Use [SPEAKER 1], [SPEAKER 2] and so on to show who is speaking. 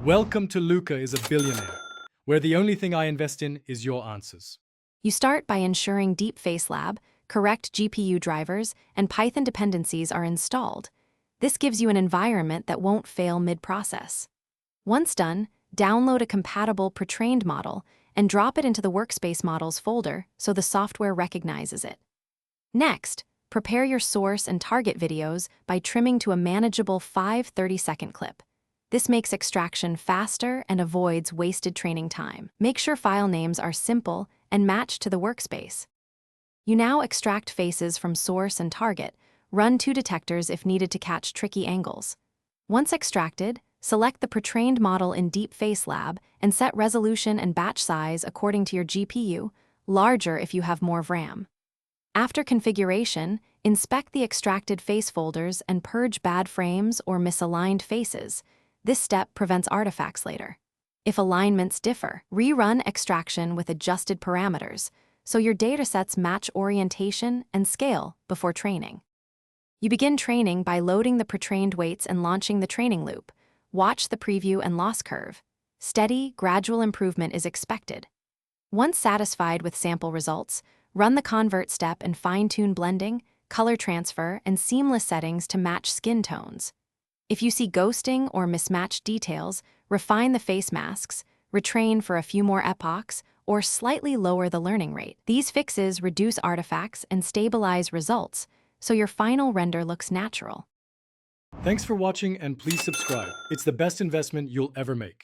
[SPEAKER 1] Welcome to Luca is a Billionaire, where the only thing I invest in is your answers.
[SPEAKER 2] You start by ensuring Deepfacelab, correct GPU drivers, and Python dependencies are installed. This gives you an environment that won't fail mid-process. Once done, download a compatible Pretrained model and drop it into the Workspace Models folder so the software recognizes it. Next, prepare your source and target videos by trimming to a manageable 5 30-second clip. This makes extraction faster and avoids wasted training time. Make sure file names are simple and match to the workspace. You now extract faces from source and target. Run 2 detectors if needed to catch tricky angles. Once extracted, select the Pretrained model in Deepfacelab and set resolution and batch size according to your GPU, larger if you have more RAM. After configuration, inspect the extracted face folders and purge bad frames or misaligned faces. This step prevents artifacts later. If alignments differ, rerun extraction with adjusted parameters, so your datasets match orientation and scale before training. You begin training by loading the pretrained weights and launching the training loop. Watch the preview and loss curve. Steady, gradual improvement is expected. Once satisfied with sample results, run the convert step and fine-tune blending, color transfer, and seamless settings to match skin tones. If you see ghosting or mismatched details, refine the face masks, retrain for a few more epochs, or slightly lower the learning rate. These fixes reduce artifacts and stabilize results, so your final render looks natural.
[SPEAKER 1] Thanks for watching and please subscribe. It's the best investment you'll ever make.